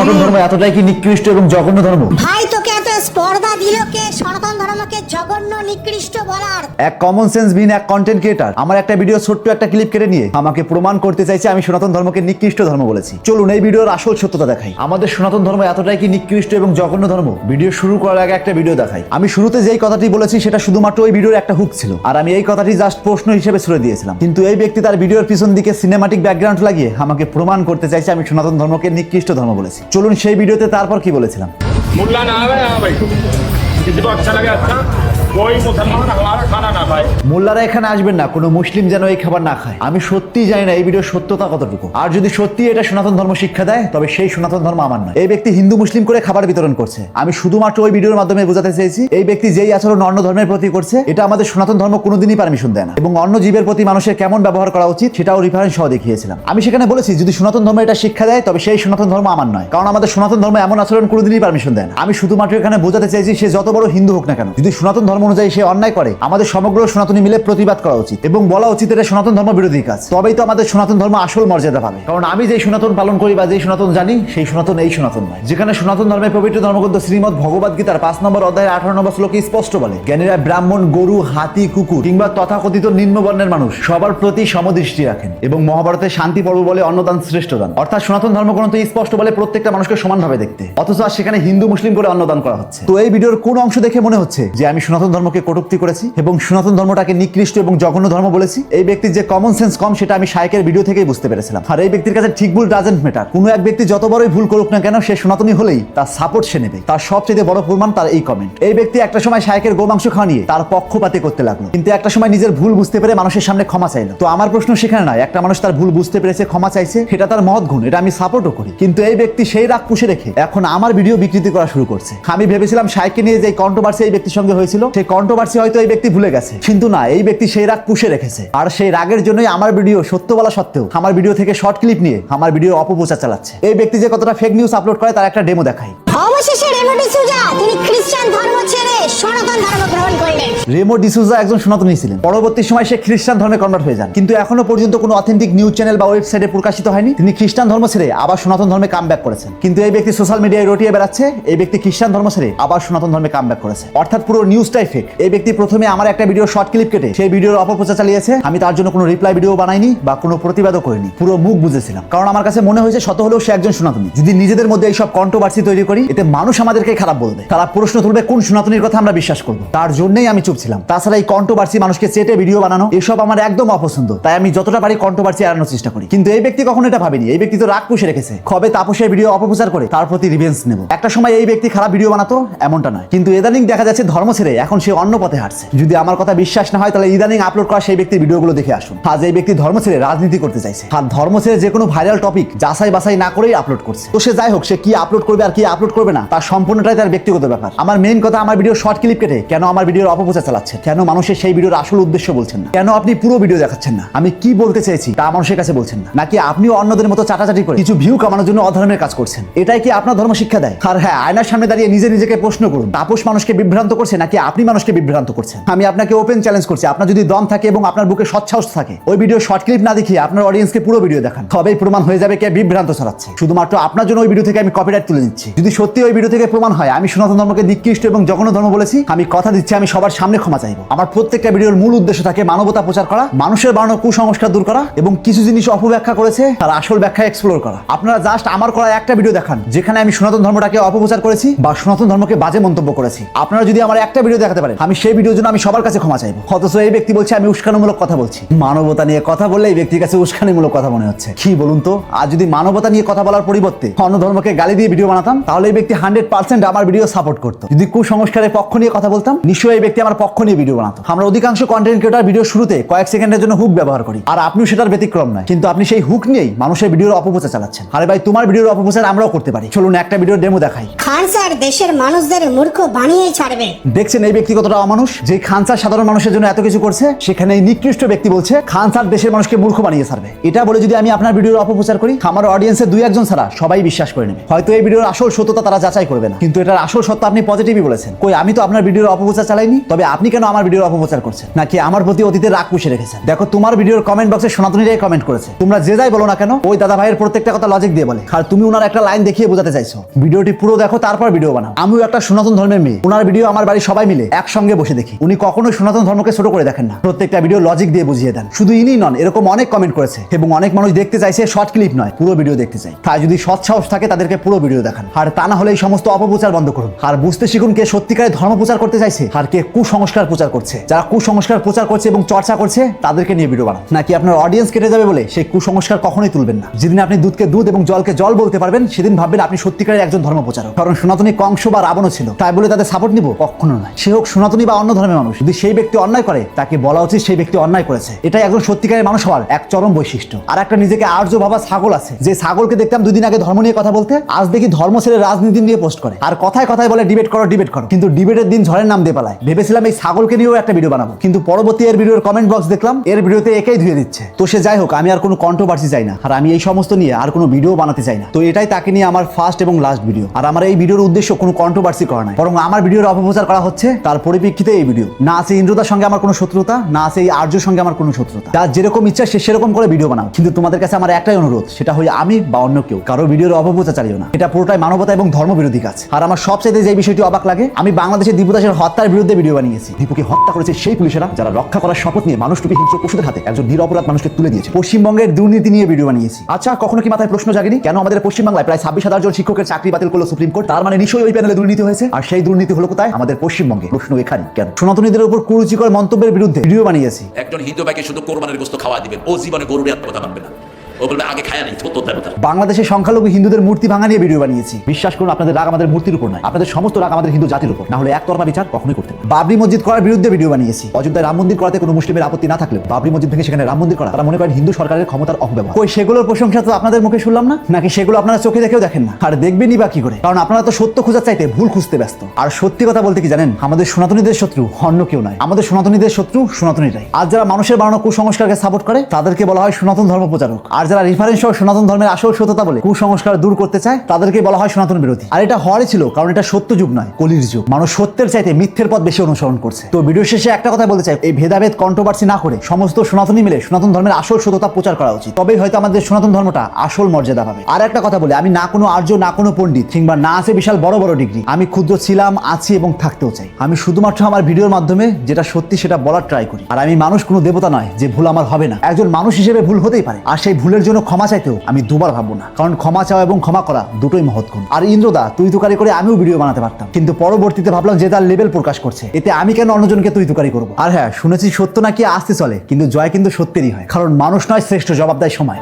সনাতন ধর্ম এতটাই কি নিকৃষ্ট এবং জঘন্য ধর্ম? ভাই তোকে এত স্পর্ধা দিল কে সনাতন ধর্মকে জঘন্য নিকৃষ্ট বলার? এক কমন সেন্স বিহীন এক কন্টেন্ট ক্রিয়েটর আমার একটা ভিডিও ছোট্ট একটা ক্লিপ কেটে নিয়ে আমাকে প্রমাণ করতে চাইছে আমি সনাতন ধর্মকে নিকৃষ্ট ধর্ম বলেছি। চলুন এই ভিডিওর আসল সত্যতা দেখাই। আমাদের সনাতন ধর্ম এতটাই কি নিকৃষ্ট এবং জঘন্য ধর্ম? ভিডিও শুরু করার আগে একটা ভিডিও দেখাই। আমি শুরুতে যেই কথাটি বলেছি সেটা শুধুমাত্র ওই ভিডিওর একটা হুক ছিল, আর আমি এই কথাটি জাস্ট প্রশ্ন হিসেবে ছুড়ে দিয়েছিলাম। কিন্তু এই ব্যক্তি তার ভিডিওর পিছন দিকে সিনেমাটিক ব্যাকগ্রাউন্ড লাগিয়ে আমাকে প্রমাণ করতে চাইছে আমি সনাতন ধর্মকে নিকৃষ্ট ধর্ম বলেছি। চলুন সেই ভিডিওতে তারপর কি বলেছিলাম। मुल्ला ना आवे हाँ भाई किसी को अच्छा लगे अच्छा कोई मुसलमान हमारा खाना ना खाए। মোল্লারা এখানে আসবেন না, কোনো মুসলিম যেন এই খাবার না খায়। আমি সত্যিই জানি না এই ভিডিওর সত্যতা কতটুকু, আর যদি সত্যি এটা সনাতন ধর্ম শিক্ষা দেয় তবে সেই সনাতন ধর্ম আমার নয়। এই ব্যক্তি হিন্দু মুসলিম করে খাবার বিতরণ করছে। আমি শুধুমাত্র ওই ভিডিওর মাধ্যমে বোঝাতে চেয়েছি এই ব্যক্তি যেই আচরণ অন্য ধর্মের প্রতি করছে এটা আমাদের সনাতন ধর্ম কোনোদিনই পারমিশন দেয় না, এবং অন্য জীবের প্রতি মানুষের কেমন ব্যবহার করা উচিত সেটাও রেফারেন্স সহ দেখিয়েছিলাম। আমি সেখানে বলেছি যদি সনাতন ধর্ম এটা শিক্ষা দেয় তবে সেই সনাতন ধর্ম আমার নয়, কারণ আমাদের সনাতন ধর্ম এমন আচরণ কোনোদিনই পারমিশন দেয় না। আমি শুধুমাত্র এখানে বোঝাতে চাইছি সে যত বড় হিন্দু হোক না কেন, যদি সনাতন ধর্ম অনুযায়ী সে অন্যায় করে আমাদের সমগ্র সনাতনী মিলে প্রতিবাদ করা উচিত এবং বলা উচিত এটা সনাতন ধর্ম বিরোধী কাজ। তবেই তো আমাদের সনাতন ধর্ম আসল মর্যাদা পাবে। কারণ আমি যেই সনাতন পালন করি বা যেই সনাতন জানি সেই সনাতন এই সনাতন নয়, যেখানে সনাতন ধর্মের পবিত্র ধর্মগ্রন্থ শ্রীমদ্ ভগবদ গীতার 5 নম্বর অধ্যায়ের 18 নম্বর শ্লোকে স্পষ্ট বলে জ্ঞানীরা ব্রাহ্মণ, গরু, হাতি, কুকুর কিংবা তথাকথিত নিম্নবর্ণের মানুষ সবার প্রতি সমদৃষ্টি রাখেন, এবং মহাভারতে শান্তি পর্ব বলে অন্নদান শ্রেষ্ঠ দান। অর্থাৎ সনাতন ধর্মগ্রন্থ স্পষ্ট বলে প্রত্যেকটা মানুষকে সমানভাবে দেখতে, অথচ আর সেখানে হিন্দু মুসলিম করে অন্নদান করা হচ্ছে। তো এই ভিডিওর কোন অংশ দেখে মনে হচ্ছে যে আমি সনাতন ধর্মকে কটূক্তি করেছি এবং সনাতন ধর্মটাকে নিকৃষ্ট এবং জঘন্য ধর্ম বলেছি? এই ব্যক্তির যে কমন সেন্স কম সেটা আমি শায়কের ভিডিও থেকেই বুঝতে পেরেছিলাম। আর এই ব্যক্তির কাছে ঠিক ভুল ডাজেন্ট ম্যাটার। কোনো এক ব্যক্তি যত বড়ই ভুল করুক না কেন সে সনাতনী হলেই তার সাপোর্ট সে নেবে। তার সবচেয়ে বড় প্রমাণ তার এই কমেন্ট। এই ব্যক্তি একটা সময় শায়কের গোমাংস খাওয়া নিয়ে তার পক্ষপাতে করতে লাগলো, কিন্তু একটা সময় নিজের ভুল বুঝতে পেরে মানুষের সামনে ক্ষমা চাইলো। তো আমার প্রশ্ন সেখানে নয় একটা মানুষ তার ভুল বুঝতে পেরেছে, ক্ষমা চাইছে, এটা তার মহৎ গুণ, এটা আমি সাপোর্টও করি। কিন্তু এই ব্যক্তি সেই রাগ পুষে রেখে এখন আমার ভিডিও বিকৃতি করা শুরু করছে। আমি ভেবেছিলাম শায়ককে নিয়ে যে কন্ট্রোভার্সি এই ব্যক্তির সঙ্গে হয়েছিল সেই কন্ট্রোভার্সি হয়তো এই ব্যক্তি ভুলে গেছে, কিন্তু না, এই ব্যক্তি সেই রাগ পুষে রেখেছে। আর সেই রাগের জন্যই আমার ভিডিও সত্য বলা সত্ত্বেও আমার ভিডিও থেকে শর্ট ক্লিপ নিয়ে আমার ভিডিও অপপ্রচার চালাচ্ছে। এই ব্যক্তি যে কতটা ফেক নিউজ আপলোড করে তার একটা ডেমো দেখাই। অবশেষে রেমো ডিসুজা তিনি খ্রিস্টান ধর্ম ছেড়ে সনাতন ধর্ম গ্রহণ করলেন। রেমো ডিসুজা একজন সনাতনী ছিলেন, পরবর্তী সময় সে খ্রিস্টান ধর্মে কনভার্ট হয়ে যান, কিন্তু এখনো পর্যন্ত কোনো অথেন্টিক নিউজ চ্যানেল বা ওয়েবসাইটে প্রকাশিত হয়নি তিনি খ্রিস্টান ধর্ম ছেড়ে আবার সনাতন ধর্মে কামব্যাক করেছেন। কিন্তু এই ব্যক্তি সোশ্যাল মিডিয়ায় রটিয়ে বেড়াচ্ছে এই ব্যক্তি খ্রিস্টান ধর্ম ছেড়ে আবার সনাতন ধর্মে কামব্যাক করেছে, অর্থাৎ পুরো নিউজটাই ফেক। এই ব্যক্তি প্রথমে আমার একটা ভিডিও শর্ট ক্লিপ কেটে সেই ভিডিওর অপপ্রচার চালিয়েছে। আমি তার জন্য কোনো রিপ্লাই ভিডিও বানাইনি বা কোনো প্রতিবাদও করিনি, পুরো মুখ বুঝেছিলাম, কারণ আমার কাছে মনে হয়েছে শত হলেও সে একজন সনাতনী। যদি নিজেদের মধ্যে এইসব কন্ট্রোভার্সি তৈরি করি এতে মানুষ আমাদেরকে খারাপ বলবে, তারা প্রশ্ন তুলবে কোন সনাতনীর কথা আমরা বিশ্বাস করবো। তার জন্যই আমি চুপ ছিলাম। তাছাড়া এই কন্ট্রোভার্সি মানুষকে চেটে ভিডিও বানানো এসব আমার একদম অপছন্দ, তাই আমি যতটা পারি কন্ট্রোভার্সি এড়ানোর চেষ্টা করি। কিন্তু এই ব্যক্তি কখনো এটা ভাবেনি, এই ব্যক্তি তো রাগ পুষে রেখেছে কবে তাপসের ভিডিও অপপ্রচার করে তার প্রতি রিভেঞ্জ নেব। একটা সময় এই ব্যক্তি খারাপ ভিডিও বানাতো এমনটা নয়, কিন্তু ইদানিং দেখা যাচ্ছে ধর্ম ছেড়ে এখন সে অন্য পথে হাঁটছে। যদি আমার কথা বিশ্বাস না হয় তাহলে ইদানিং আপলোড করা সেই ব্যক্তির ভিডিওগুলো দেখে আসুন। আজ এই ব্যক্তি ধর্ম ছেড়ে রাজনীতি করতে চাইছে, আর ধর্ম ছেড়ে যে কোনো ভাইরাল টপিক যাচাই বাছাই না করেই আপলোড করছে। তো সে যাই হোক, সে কি আপলোড করবে আর কি আপলোড করবে না তার সম্পূর্ণটাই তার ব্যক্তিগত ব্যাপার। আমার মেইন কথা, আমার ভিডিও শর্ট ক্লিপ কেটে কেন আমার ভিডিওর অপপ্রচার চালাচ্ছেন, কেন মানুষের সেই ভিডিওর আসল উদ্দেশ্য বলছেন না, কেন আপনি পুরো ভিডিও দেখাচ্ছেন না, আমি কি বলতে চাইছি তা মানুষের কাছে বলছেন না, নাকি আপনিও অন্যদের মতো চাটাচাটি করে কিছু ভিউ কামানোর জন্য অধর্মের কাজ করছেন? এটাই কি আপনার ধর্ম শিক্ষা দেয়? আর হ্যাঁ, আয়নার সামনে দাঁড়িয়ে নিজেকে প্রশ্ন করুন তাপস মানুষকে বিভ্রান্ত করছে নাকি আপনি মানুষকে বিভ্রান্ত করছেন? আমি আপনাকে ওপেন চ্যালেঞ্জ করছি, আপনার যদি দম থাকে এবং আপনার বুকে সৎসাহস থাকে ওই ভিডিও শর্ট ক্লিপ না দেখিয়ে আপনার অডিয়েন্সকে পুরো ভিডিও দেখান, তবেই প্রমাণ হয়ে যাবে কে বিভ্রান্ত ছড়াচ্ছে। শুধুমাত্র আপনার জন্য ওই ভিডিও থেকে আমি কপিরাইট তুলে নিচ্ছি। যদি সত্যি ওই ভিডিও থেকে প্রমাণ হয় আমি সনাতন ধর্মকে নিকৃষ্ট এবং জঘন্য ধর্ম বলেছি, আমি কথা দিচ্ছি আমি সবার সামনে ক্ষমা চাইবো। আমার প্রত্যেকটা ভিডিওর মূল উদ্দেশ্য থাকে মানবতা প্রচার করা, মানুষের বানানো কুসংস্কার দূর করা এবং কিছু জিনিস অপব্যাখ্যা করেছে তার আসল ব্যাখ্যা এক্সপ্লোর করা। আপনারা জাস্ট আমার করা একটা ভিডিও দেখান যেখানে আমি সনাতন ধর্মটাকে অপপ্রচার করেছি বা সনাতন ধর্মকে বাজে মন্তব্য করেছি। আপনারা যদি আমার একটা ভিডিও দেখাতে পারেন আমি সেই ভিডিওর জন্য আমি সবার কাছে ক্ষমা চাইবো। অথচ এই ব্যক্তি বলছে আমি উস্কানিমূলক কথা বলছি। মানবতা নিয়ে কথা বললে এই ব্যক্তির কাছে উস্কানিমূলক কথা মনে হচ্ছে। কি বলুন তো, আর যদি মানবতা নিয়ে কথা বলার পরিবর্তে অন্য ধর্মকে গালি দিয়ে ভিডিও বানাতাম তাহলে এই ব্যক্তি 100% আমার ভিডিও সাপোর্ট করতো। যদি কুসংস্কারের পক্ষ নিয়ে কথা বলতাম নিশ্চয়ই এই ব্যক্তি আমার পক্ষ নিয়ে ভিডিও বানাতো। আমরা অধিকাংশ কন্টেন্ট ক্রিয়েটর ভিডিও শুরুতে কয়েক সেকেন্ডের জন্য হুক ব্যবহার করি, আর আপনিও সেটার ব্যতিক্রম নয়, কিন্তু আপনি সেই হুক নিয়েই মানুষের ভিডিওর অপপ্রচার চালাচ্ছেন। আরে ভাই, তোমার ভিডিওর অপপ্রচার আমরাও করতে পারি। চলুন একটা ভিডিও ডেমো দেখাই। খান স্যার দেশের মানুষদের মূর্খ বানিয়েই ছাড়বে। দেখছেন এই ব্যক্তি কতটা অমানুষ, যে খান স্যার সাধারণ মানুষের জন্য এত কিছু করছে সেখানে এই নিকৃষ্ট ব্যক্তি বলছে খান স্যার দেশের মানুষকে মূর্খ বানিয়ে ছাড়বে। এটা বলে যদি আমি আপনার ভিডিওর অপপ্রচার করি আমার অডিয়েন্সের 2-1 জন ছাড়া সবাই বিশ্বাস করে নেবে। হয়তো এই ভিডিওর আসল সত্যতা সত্যতা তারা যাচাই করবে না, কিন্তু এটার আসল সত্য আপনি পজিটিভই বলেছেন। কই, আমি তো আপনার ভিডিওর অপপ্রচার চালাইনি। তবে আপনি কেন আমার ভিডিওর অপপ্রচার করছেন? নাকি আমার প্রতি অতীতের রাগ পুষে রেখেছেন? দেখো, তোমার ভিডিওর কমেন্ট বক্সে সনাতনীরাই কমেন্ট করেছে। তোমরা যে যাই বলো না কেন, ওই দাদা ভাইয়ের প্রত্যেকটা কথা লজিক দিয়ে বলে, আর তুমি ওনার একটা লাইন দেখিয়ে বোঝাতে চাইছো। ভিডিওটি পুরো দেখো, তারপর ভিডিও বানাও। আমিও একটা সনাতন ধর্মের মেয়ে, ওনার ভিডিও আমার বাড়ি সবাই মিলে একসঙ্গে বসে দেখি। উনি কখনোই সনাতন ধর্মকে ছোট করে দেখেন না, প্রত্যেকটা ভিডিও লজিক দিয়ে বুঝিয়ে দেন। শুধু ইনি নন, এরকম অনেক কমেন্ট করেছে এবং অনেক মানুষ দেখতে চাইছে শর্ট ক্লিপ নয়, পুরো ভিডিও দেখতে চাই। তাই যদি সৎ সাহস থাকে তাদেরকে পুরো ভিডিও দেখান, আর তা না হলে এই সমস্ত অপপ্রচার বন্ধ করুন। আর বুঝতে শিখুন কে সত্যিকারের ধর্ম প্রচার করতে চাইছে আর কে কুসংস্কার প্রচার করছে। যারা কুসংস্কার প্রচার করছে এবং চর্চা করছে তাদেরকে নিয়ে ভিডিও বানান। নাকি আপনার অডিয়েন্স কেটে যাবে বলে সেই কুসংস্কার কখনোই তুলবেন না। যেদিন আপনি দুধকে দুধ এবং জলকে জল বলতে পারবেন, সেদিন ভাববেন আপনি সত্যিকারের একজন ধর্ম প্রচারক। কারণ সনাতনী কংস বা রাবণও ছিল, তাই বলে তাদের সাপোর্ট নিব? কখনো নয়। সে হোক সনাতনী বা অন্য ধর্মের মানুষ, যদি সেই ব্যক্তি অন্যায় করে তাকে বলা উচিত সেই ব্যক্তি অন্যায় করেছে। এটাই একজন সত্যিকারের মানুষ হওয়ার এক চরম বৈশিষ্ট্য। আর একটা নিজেকে আর্য ভাবা ছাগল আছে, যে ছাগলকে দেখতাম দুদিন আগে ধর্ম নিয়ে কথা বলতে, আজ দেখি ধর্ম ছেড়ে রাজনীতি নিয়ে পোস্ট করে। আর কথায় কথায় বলে ডিবেট করো ডিবেট করো, কিন্তু ডিবেটের দিন ঝড়ের নাম দিয়ে পালায়। ভেবেছিলাম এই ছাগলকে নিয়েও একটা ভিডিও বানাবো, কিন্তু পরবর্তী এর ভিডিওর কমেন্ট বক্স দেখলাম এর ভিডিওতে একেই ধুয়ে দিচ্ছে। তো সে যাই হোক, আমি আর কোনো কন্ট্রোভার্সি চাই না, আর আমি এই সমস্ত নিয়ে আর কোনো ভিডিও বানাতে চাই না। তো এটাই তাকে নিয়ে আমার ফার্স্ট এবং লাস্ট ভিডিও। আর আমার এই ভিডিওর উদ্দেশ্য কোনো কন্ট্রোভার্সি করা নাই, বরং আমার ভিডিওর অপপ্রচার করা হচ্ছে, তার পরিপ্রেক্ষিতে এই ভিডিও। না আছে ইন্দ্রদার সঙ্গে আমার কোনো শত্রুতা, না আছে এই আর্যর সঙ্গে আমার কোনো শত্রুতা। তার যেরকম ইচ্ছা সে সেরকম করে ভিডিও বানাও, কিন্তু তোমাদের কাছে আমার একটাই অনুরোধ, সেটা হয় আমি বা অন্য কেউ কারো ভিডিওর অপপ্রচার চালিও না। এটা পুরোটাই মানবতা এবং ধর্ম বিরোধী কাজ। আর আমার সবচেয়ে যে বিষয়টি অবাক লাগে, আমি বাংলাদেশের দীপু দাসের হত্যার বিরুদ্ধে ভিডিও বানিয়েছি। দীপুকে হত্যা করেছে সেই পুলিশেরা যারা রক্ষা করার শপথ নিয়ে মানুষটুপি হিংস্র পশুদের হাতে একজন নিরপরাধ মানুষকে তুলে দিয়েছে। পশ্চিমবঙ্গের দুর্নীতি নিয়ে ভিডিও বানিয়েছি। আচ্ছা, কখনো কি মাথায় প্রশ্ন জাগেনি কেন আমাদের পশ্চিমবাংলায় প্রায় 26,000 জন শিক্ষকের চাকরি বাতিল করলো সুপ্রিম কোর্ট? তার মানে নিশ্চয়ই ওই প্যানেলে দুর্নীতি হয়েছে। আর সেই দুর্নীতি হলো কোথায়? আমাদের পশ্চিমবঙ্গে। প্রশ্ন এখানে কেন? সনাতনীদের উপর কুরুচিকর মন্তব্যের বিরুদ্ধে ভিডিও বানিয়েছি। একজন হিন্দু ভাইকে শুধু কোরবানির গোশত খাওয়া দিবেন, ও জীবনে গরুর কথা মানবে না। ও বলবে আগে খায়া নেই ছোট দেবতা। বাংলাদেশের সংখ্যালঘু হিন্দুদের মূর্তি ভাঙা নিয়ে ভিডিও বানিয়েছি। বিশ্বাস করুন, আপনাদের রাগ আমাদের মূর্তির উপর নয়, আপনাদের সমস্ত রাগ আমাদের হিন্দু জাতির উপর। না হলে একতরফা বিচার কখনোই করতে না। বাবরি মসজিদ করার বিরুদ্ধে ভিডিও বানিয়েছি। অযোধ্যায় রাম মন্দির করাতে কোনো মুসলিমের আপত্তি না থাকলেও বাবরি মসজিদ ভেঙে সেখানে রাম মন্দির করা, তারা মনে করেন হিন্দু সরকারের ক্ষমতার অপব্যবহার। কই, সেগুলোর প্রশংসা তো আপনাদের মুখে শুনলাম না। নাকি সেগুলো আপনারা চোখে দেখেও দেখেন না? আর দেখবেনই বা কি করে? কারণ আপনারা তো সত্য খোঁজার চাইতে ভুল খুঁজতে ব্যস্ত। আর সত্যি কথা বলতে কি জানেন, আমাদের সনাতনীদের শত্রু অন্য কেউ নয়, আমাদের সনাতনীদের শত্রু সনাতনীরাই। আর যারা মানুষের বানানো কুসংস্কারকে সাপোর্ট করে তাদেরকে বলা হয় সনাতন ধর্ম প্রচারক। আর যারা রেফারেন্স সহ সনাতন ধর্মের আসল সত্যতা বলে কুসংস্কার দূর করতে চায় তাদেরকে বলা হয় সনাতন বিরোধী। আর এটা হওয়ারই ছিল, কারণ এটা সত্য যুগ নয়, কলির যুগ। মানুষ সত্যের চাইতে মিথ্যের পথ বেশি অনুসরণ করছে। তো ভিডিও শেষে একটা কথা বলতে চাই, এই ভেদাভেদ কন্ট্রোভার্সি না করে সমস্ত সনাতনী মিলে সনাতন ধর্মের আসল সত্যতা প্রচার করা উচিত। তবেই হয়তো আমাদের সনাতন ধর্মটা আসল মর্যাদা পাবে। আর একটা কথা বলে, আমি না কোনো আর্য, না কোনো পণ্ডিত, কিংবা না আছে বিশাল বড় বড় ডিগ্রি। আমি ক্ষুদ্র ছিলাম, আছি এবং থাকতেও চাই। আমি শুধুমাত্র আমার ভিডিওর মাধ্যমে যেটা সত্যি সেটা বলার ট্রাই করি। আর আমি মানুষ কোনো দেবতা নয় যে ভুল আমার হবে না। একজন মানুষ হিসেবে ভুল হতেই পারে, আর সেই ভুলের জন্য ক্ষমা চাইতেও আমি দুবার ভাববো না, কারণ ক্ষমা চাওয়া এবং ক্ষমা করা দুটোই মহৎ গুণ। আর ইন্দ্রদা তুই তুকারি করে আমিও ভিডিও বানাতে পারতাম, কিন্তু পরবর্তীতে ভাবলাম যে তার লেভেল প্রকাশ করছে, এতে আমি কেন অন্যজনকে তুই তুকারি করবো? আর হ্যাঁ, শুনেছি সত্য নাকি আসতে চলে, কিন্তু জয় কিন্তু সত্যেরই হয়, কারণ মানুষ নয় শ্রেষ্ঠ, জবাব দেয় সময়।